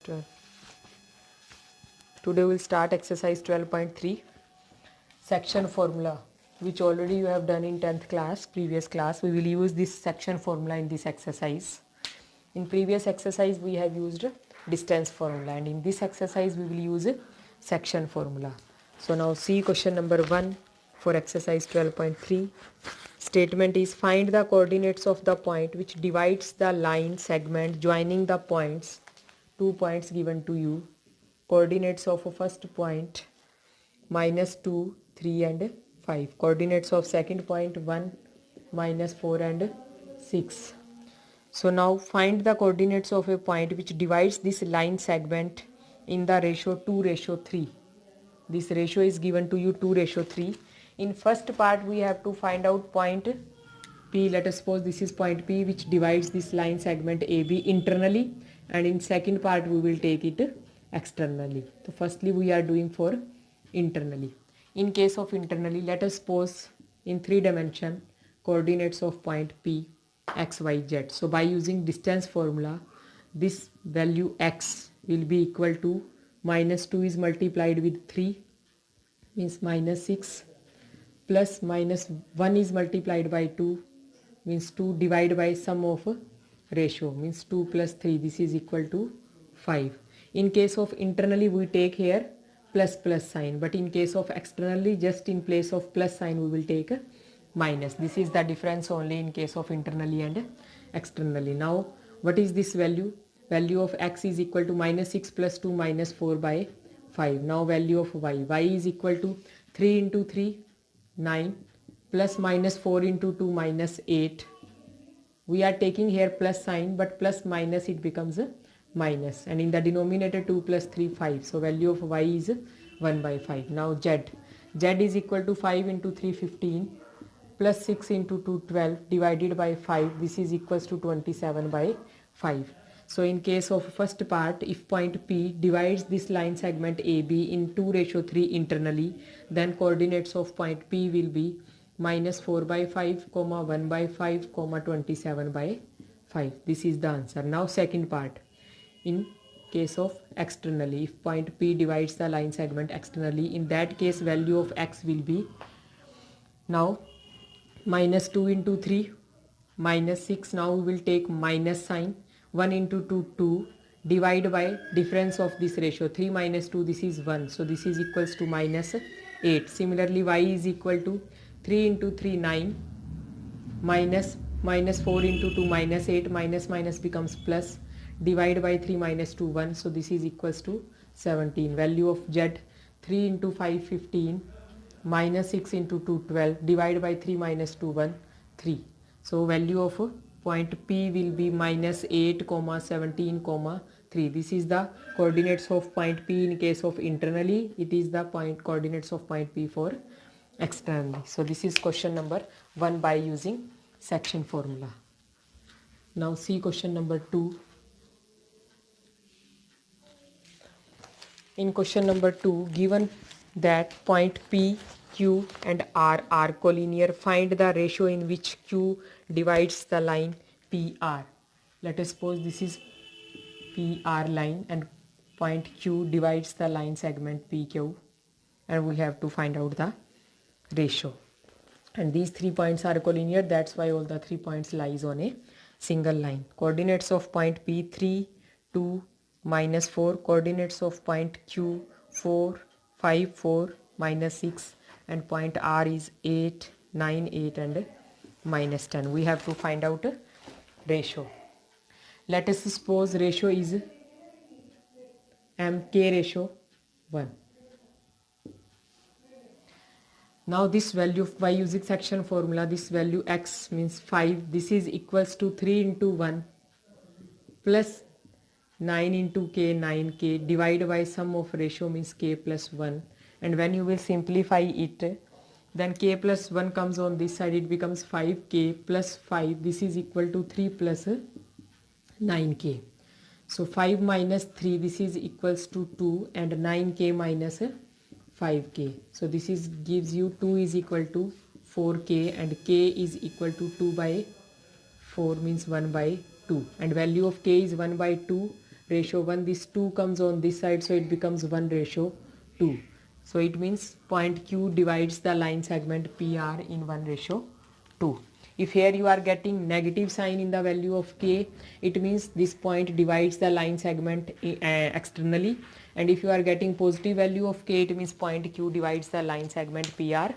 12. Today we'll start exercise 12.3 section formula, which already you have done in 10th class, previous class. We will use this section formula in this exercise. In previous exercise we have used distance formula, and in this exercise we will use section formula. So now see question number 1 for exercise 12.3. Statement is find the coordinates of the point which divides the line segment joining the points, 2 points given to you. Coordinates of a first point -2, 3 and 5. Coordinates of second point 1, -4 and 6. So now find the coordinates of a point which divides this line segment in the ratio 2:3. This ratio is given to you 2:3. In first part we have to find out point P. Let us suppose this is point P which divides this line segment AB internally, and in second part we will take it externally. So firstly we are doing for internally. In case of internally, let us suppose in 3 dimension coordinates of point P x, y, z. So by using distance formula, this value x will be equal to -2 is multiplied with 3 means -6, plus -1 is multiplied by 2 means 2, divided by sum of ratio means 2 plus 3, this is equal to 5. In case of internally we take here plus sign, but in case of externally just in place of plus sign we will take a minus. This is the difference only in case of internally and externally. Now what is this value? Value of x is equal to -6 plus 2 -4 by 5. Now value of y is equal to 3 into 3 9 plus -4 into 2 -8. We are taking here plus sign, but plus minus it becomes a minus, and in the denominator 2 plus 3 5. So value of y is 1 by 5. Now z is equal to 5 into 3 15 plus 6 into 2 12 divided by 5. This is equals to 27 by 5. So in case of first part, if point P divides this line segment AB in 2:3 internally, then coordinates of point P will be -4 by 5, 1 by 5, 27 by 5. This is the answer. Now second part, in case of externally, if point P divides the line segment externally, in that case value of x will be, now -2 into 3 -6. Now we will take minus sign. 1 into 2 2, divide by difference of this ratio 3 minus 2, this is 1, so this is equals to -8. Similarly y is equal to 3 into 3 9 -4 into 2 -8, minus becomes plus, divide by 3 minus 2 1, so this is equals to 17. Value of z 3 into 5 15 -6 into 2 12, divide by 3 minus 2 1 3. So value of point P will be -8, 17, 3. This is the coordinates of point P in case of internally. It is the point coordinates of point P for externally. So this is question number 1 by using section formula. Now see question number 2. In question number 2, given that point P, Q and R are collinear, find the ratio in which Q divides the line PR. Let us suppose this is PR line and point Q divides the line segment PQ, and we have to find out the ratio. And these 3 points are collinear, that's why all the 3 points lies on a single line. Coordinates of point P 3, 2, -4. Coordinates of point Q 4, 5, 4, -6, and point R is 8, 9, 8 and -10. We have to find out a ratio. Let us suppose ratio is MK ratio 1. Now this value, by using section formula, this value x means 5, this is equals to 3 into 1 plus 9 into k 9k, divided by sum of ratio means k plus 1, and when you will simplify it, then k plus 1 comes on this side, it becomes 5k plus 5, this is equal to 3 plus 9k. So 5 minus 3, this is equals to 2, and 9k minus 5k. So this is gives you 2 is equal to 4k, and k is equal to 2 by 4 means 1 by 2, and value of k is 1 by 2, ratio 1, this 2 comes on this side, so it becomes 1 ratio 2. So it means point Q divides the line segment PR in 1 ratio 2. If here you are getting negative sign in the value of K, it means this point divides the line segment externally, and if you are getting positive value of K, it means point Q divides the line segment PR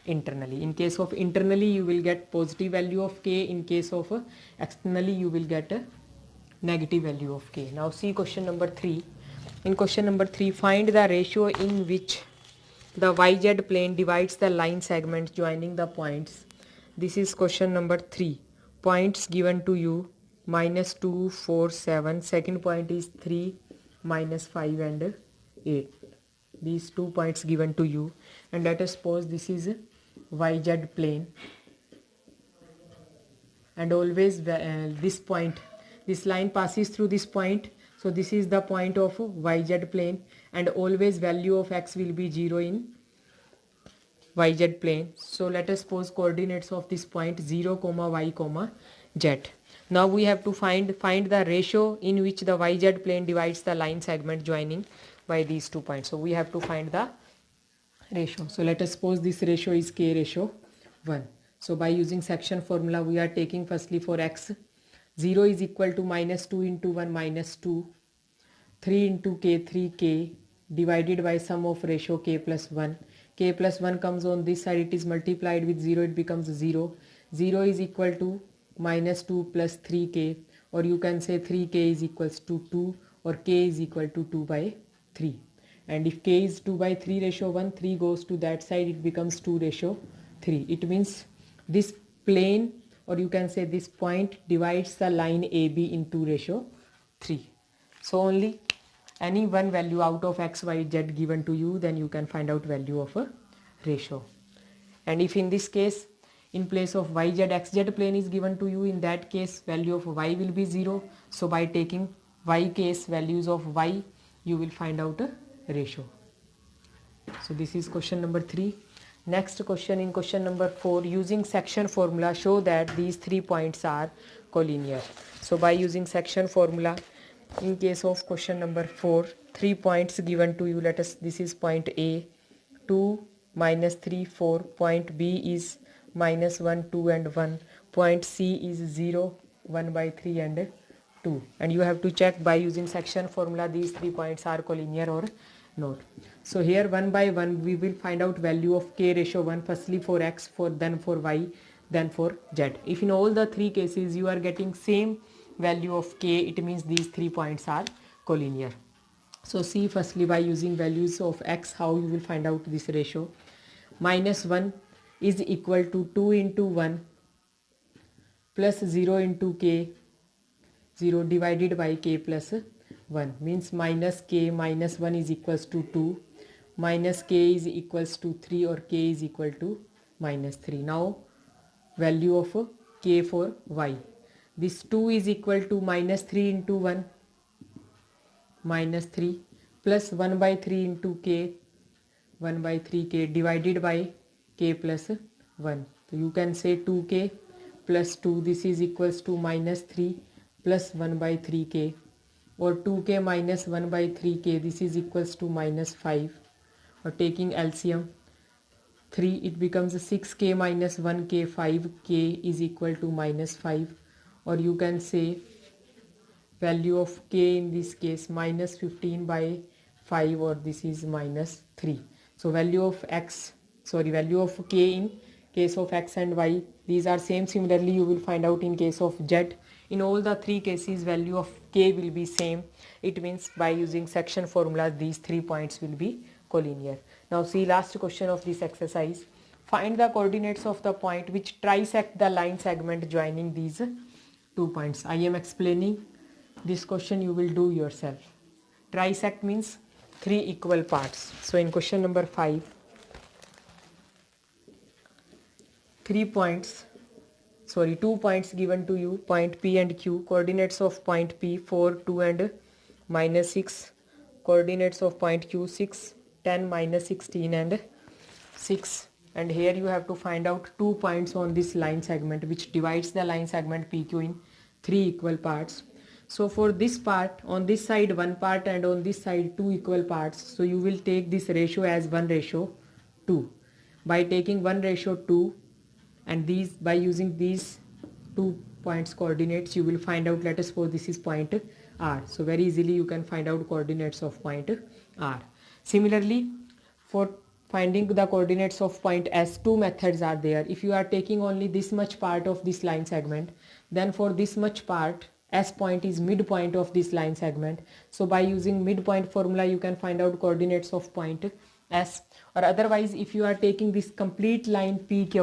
internally. In case of internally, you will get positive value of K. In case of externally, you will get a negative value of K. Now see question number 3. In question number 3, find the ratio in which the YZ plane divides the line segment joining the points. This is question number 3. Points given to you -2, 4, 7. Second point is 3, -5 and 8. These 2 points given to you, and let us suppose this is YZ plane, and always this point, this line passes through this point, so this is the point of YZ plane, and always value of x will be 0 in YZ plane. So let us suppose coordinates of this point 0, y, z. Now we have to find the ratio in which the YZ plane divides the line segment joining by these 2 points. So we have to find the ratio. So let us suppose this ratio is K ratio 1. So by using section formula, we are taking firstly for x, 0 is equal to -2 into 1 -2, 3 into k 3k, divided by sum of ratio k plus 1. K plus 1 comes on this side, it is multiplied with 0, it becomes 0. 0 is equal to -2 plus 3k, or you can say 3k is equals to 2, or k is equal to 2 by 3. And if k is 2 by 3 ratio 1, 3 goes to that side, it becomes 2 ratio 3. It means this plane, or you can say this point, divides the line AB in 2 ratio 3. So only any one value out of x, y, z given to you, then you can find out value of a ratio. And if in this case, in place of YZ, XZ plane is given to you, in that case value of y will be 0. So by taking y case values of y, you will find out a ratio. So this is question number 3. Next question, in question number 4, using section formula, show that these 3 points are collinear. So by using section formula, in case of question number 4, 3 points given to you. Let us, this is point A, 2, -3, 4. Point B is -1, 2 and 1. Point C is 0, 1 by 3 and 2. And you have to check by using section formula these 3 points are collinear or not. So here one by one we will find out value of K ratio 1, firstly for x, then for y, then for z. If in all the 3 cases you are getting same value of K, it means these 3 points are collinear. So see firstly by using values of x how you will find out this ratio. -1 is equal to 2 into 1 plus 0 into k, 0 divided by k plus 1, means minus k minus 1 is equals to 2, minus k is equals to 3, or k is equal to -3. Now value of k for y. This 2 is equal to -3 into 1, -3, plus 1 by 3 into k, 1 by 3k, divided by k plus 1. So you can say 2k plus 2, this is equals to -3 plus 1 by 3k, or 2k minus 1 by 3k, this is equals to -5, or taking LCM 3, it becomes 6k minus 1k, 5k is equal to -5, or you can say value of k in this case -15 by 5, or this is -3. So value of value of k in case of x and y, these are same. Similarly you will find out in case of z. In all the 3 cases value of k will be same. It means by using section formula these 3 points will be collinear. Now see last question of this exercise. Find the coordinates of the point which trisect the line segment joining these 2 points. I am explaining this question, you will do yourself. Trisect means 3 equal parts. So in question number 5, 2 points given to you, point P and Q. Coordinates of point P 4, 2 and -6. Coordinates of point Q 6, 10, -16 and 6. And here you have to find out 2 points on this line segment which divides the line segment PQ in 3 equal parts. So for this part, on this side one part and on this side two equal parts, so you will take this ratio as 1:2. By taking 1:2 and these, by using these 2 points coordinates, you will find out, let us suppose this is point R. So very easily you can find out coordinates of point R. Similarly, for finding the coordinates of point S, two methods are there. If you are taking only this much part of this line segment, then for this much part, S point is midpoint of this line segment. So by using midpoint formula, you can find out coordinates of point S. Or otherwise, if you are taking this complete line PQ,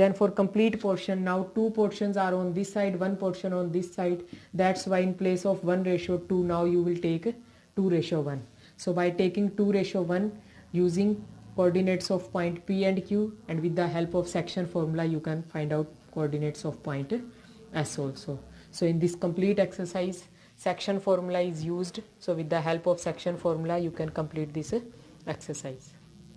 then for complete portion, now two portions are on this side, one portion on this side. That's why in place of 1:2, now you will take 2:1. So by taking 2:1, using coordinates of point P and Q, and with the help of section formula, you can find out coordinates of point S also. So in this complete exercise, section formula is used. So with the help of section formula, you can complete this exercise.